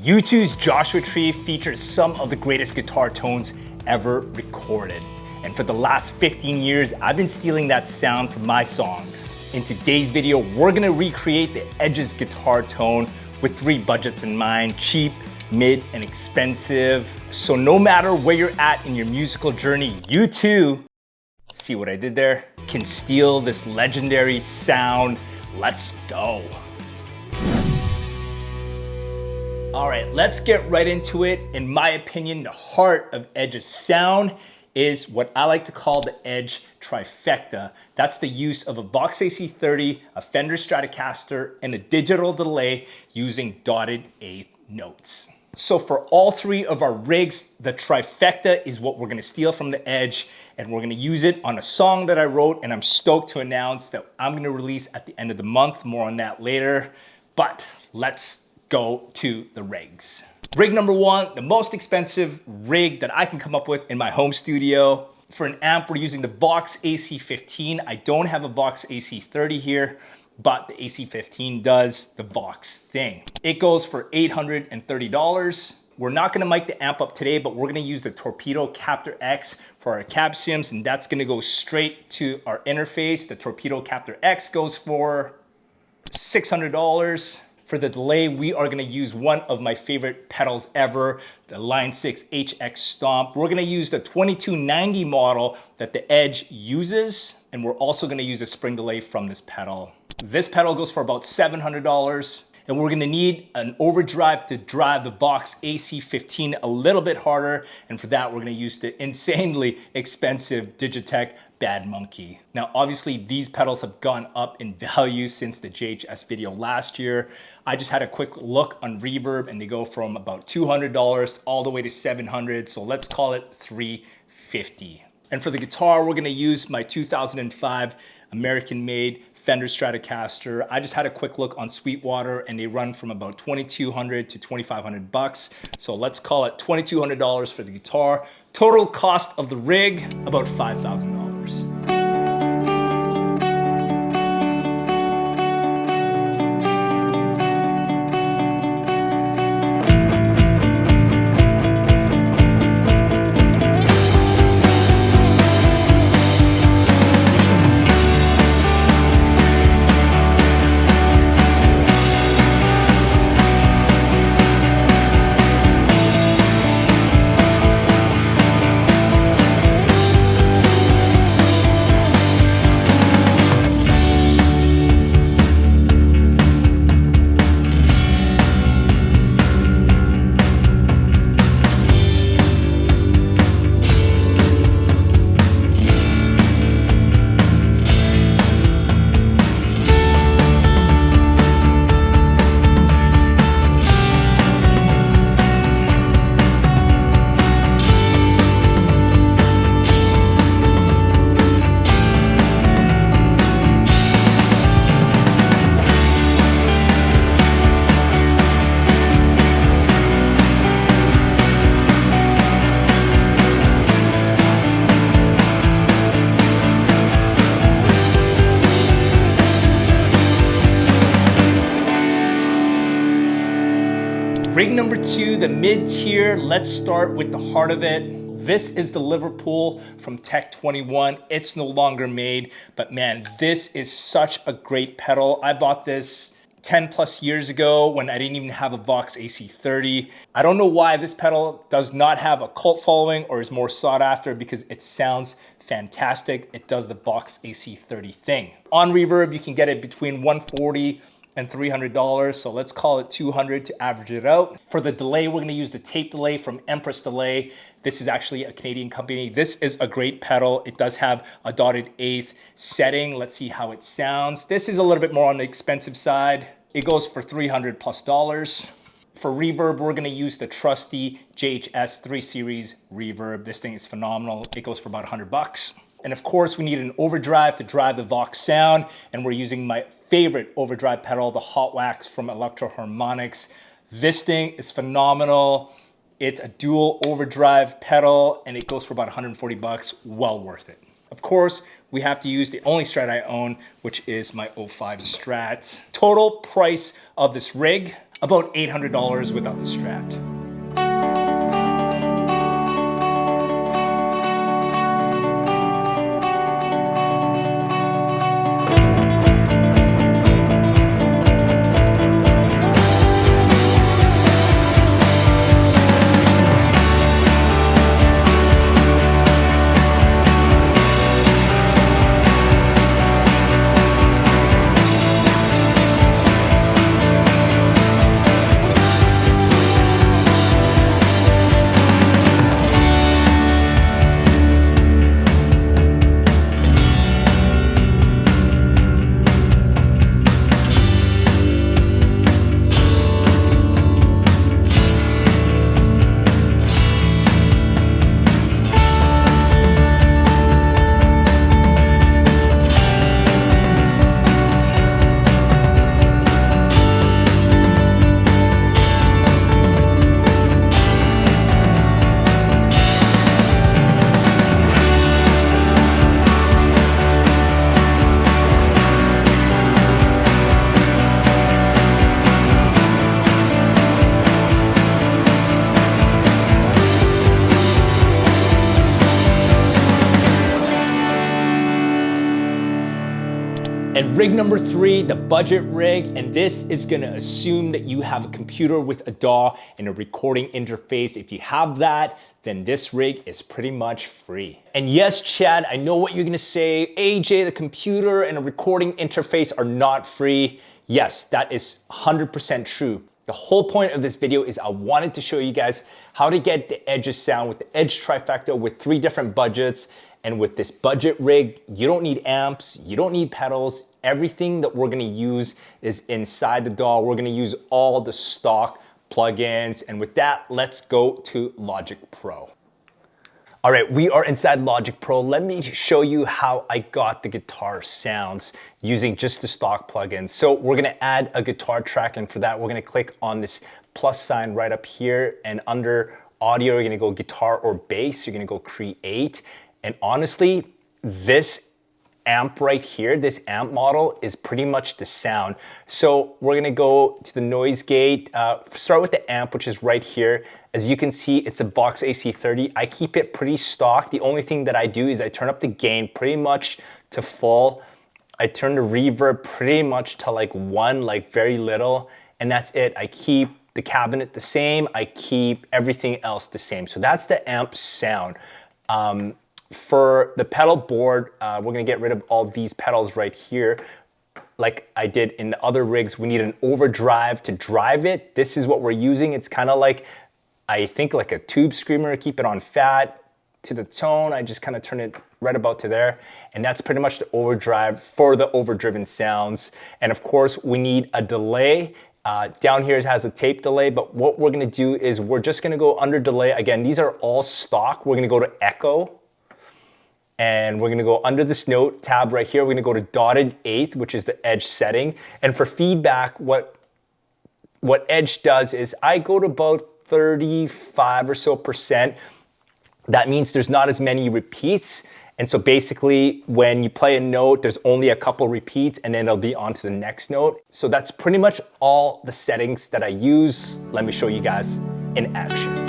U2's Joshua Tree features some of the greatest guitar tones ever recorded. And for the last 15 years, I've been stealing that sound from my songs. In today's video, we're gonna recreate the Edge's guitar tone with 3 budgets in mind: cheap, mid, and expensive. So no matter where you're at in your musical journey, you too, see what I did there, can steal this legendary sound. Let's go. All right, let's get right into it. In my opinion, the heart of Edge's sound is what I like to call the Edge Trifecta. That's the use of a Vox AC30, a Fender Stratocaster, and a digital delay using dotted eighth notes. So for all 3 of our rigs, the Trifecta is what we're gonna steal from the Edge, and we're gonna use it on a song that I wrote, and I'm stoked to announce that I'm gonna release at the end of the month. More on that later, but let's go to the rigs. Rig number 1, the most expensive rig that I can come up with in my home studio. For an amp, we're using the Vox AC15. I don't have a Vox AC30 here, but the AC15 does the Vox thing. It goes for $830. We're not gonna mic the amp up today, but we're gonna use the Torpedo Captor X for our cab sims, and that's gonna go straight to our interface. The Torpedo Captor X goes for $600. For the delay, we are gonna use one of my favorite pedals ever, the Line 6 HX Stomp. We're gonna use the 2290 model that the Edge uses, and we're also gonna use a spring delay from this pedal. This pedal goes for about $700, and we're gonna need an overdrive to drive the Vox AC15 a little bit harder, and for that, we're gonna use the insanely expensive Digitech Bad Monkey. Now, obviously, these pedals have gone up in value since the JHS video last year. I just had a quick look on Reverb, and they go from about $200 all the way to $700, so let's call it $350. And for the guitar, we're gonna use my 2005 American-made Fender Stratocaster. I just had a quick look on Sweetwater, and they run from about $2,200 to $2,500. So let's call it $2,200 for the guitar. Total cost of the rig, about $5,000. Rig number 2, the mid-tier. Let's start with the heart of it. This is the Liverpool from Tech 21. It's no longer made, but man, this is such a great pedal. I bought this 10 plus years ago when I didn't even have a Vox AC30. I don't know why this pedal does not have a cult following or is more sought after, because it sounds fantastic. It does the Vox AC30 thing. On Reverb, you can get it between $140 and $300, so let's call it $200 to average it out. For the delay, we're gonna use the tape delay from Empress Delay. This is actually a Canadian company. This is a great pedal. It does have a dotted eighth setting. Let's see how it sounds. This is a little bit more on the expensive side. It goes for $300 plus. For reverb, we're gonna use the trusty JHS 3 Series reverb. This thing is phenomenal. It goes for about $100. And of course, we need an overdrive to drive the Vox sound, and we're using my favorite overdrive pedal, the Hot Wax from Electro Harmonics. This thing is phenomenal. It's a dual overdrive pedal, and it goes for about $140, well worth it. Of course, we have to use the only Strat I own, which is my '05 Strat. Total price of this rig, about $800 without the Strat. And rig number 3, the budget rig, and this is gonna assume that you have a computer with a DAW and a recording interface. If you have that, then this rig is pretty much free. And yes, Chad, I know what you're gonna say. AJ, the computer and a recording interface are not free. Yes, that is 100% true. The whole point of this video is I wanted to show you guys how to get the Edge's sound with the Edge Trifecta with 3 different budgets. And with this budget rig, you don't need amps, you don't need pedals. Everything that we're gonna use is inside the DAW. We're gonna use all the stock plugins. And with that, let's go to Logic Pro. All right, we are inside Logic Pro. Let me show you how I got the guitar sounds using just the stock plugins. So we're gonna add a guitar track, and for that, we're gonna click on this plus sign right up here, and under audio, you're gonna go guitar or bass, you're gonna go create. And honestly, this amp right here, this amp model is pretty much the sound. So we're gonna go to the noise gate, start with the amp, which is right here. As you can see, it's a Box AC30. I keep it pretty stock. The only thing that I do is I turn up the gain pretty much to full. I turn the reverb pretty much to like 1, like very little, and that's it. I keep the cabinet the same. I keep everything else the same. So that's the amp sound. For the pedal board, we're gonna get rid of all these pedals right here. Like I did in the other rigs, we need an overdrive to drive it. This is what we're using. It's kind of like, I think like a tube screamer, keep it on fat. To the tone, I just kind of turn it right about to there. And that's pretty much the overdrive for the overdriven sounds. And of course, we need a delay. Down here it has a tape delay, but what we're gonna do is we're just gonna go under delay. Again, these are all stock. We're gonna go to echo. And we're gonna go under this note tab right here. We're gonna go to dotted eighth, which is the Edge setting. And for feedback, what Edge does is I go to about 35 or so %. That means there's not as many repeats. And so basically when you play a note, there's only a couple repeats and then it'll be on to the next note. So that's pretty much all the settings that I use. Let me show you guys in action.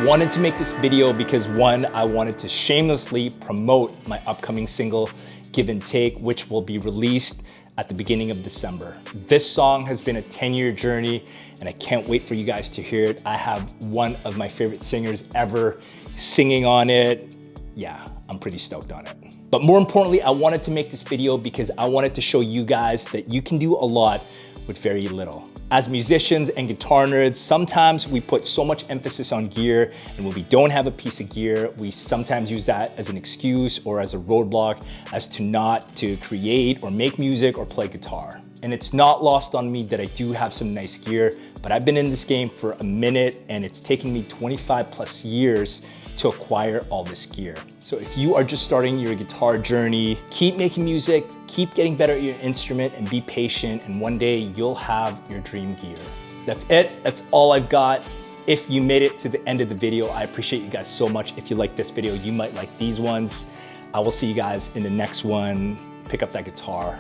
wanted to make this video because one, I wanted to shamelessly promote my upcoming single, Give and Take, which will be released at the beginning of December. This song has been a 10-year journey and I can't wait for you guys to hear it. I have one of my favorite singers ever singing on it. Yeah, I'm pretty stoked on it. But more importantly, I wanted to make this video because I wanted to show you guys that you can do a lot with very little. As musicians and guitar nerds, sometimes we put so much emphasis on gear, and when we don't have a piece of gear, we sometimes use that as an excuse or as a roadblock as to not to create or make music or play guitar. And it's not lost on me that I do have some nice gear, but I've been in this game for a minute and it's taken me 25 plus years to acquire all this gear. So if you are just starting your guitar journey, keep making music, keep getting better at your instrument, and be patient, and one day you'll have your dream gear. That's it, that's all I've got. If you made it to the end of the video, I appreciate you guys so much. If you like this video, you might like these ones. I will see you guys in the next one. Pick up that guitar,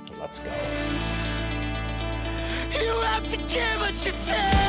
and let's go. You have to give what you take.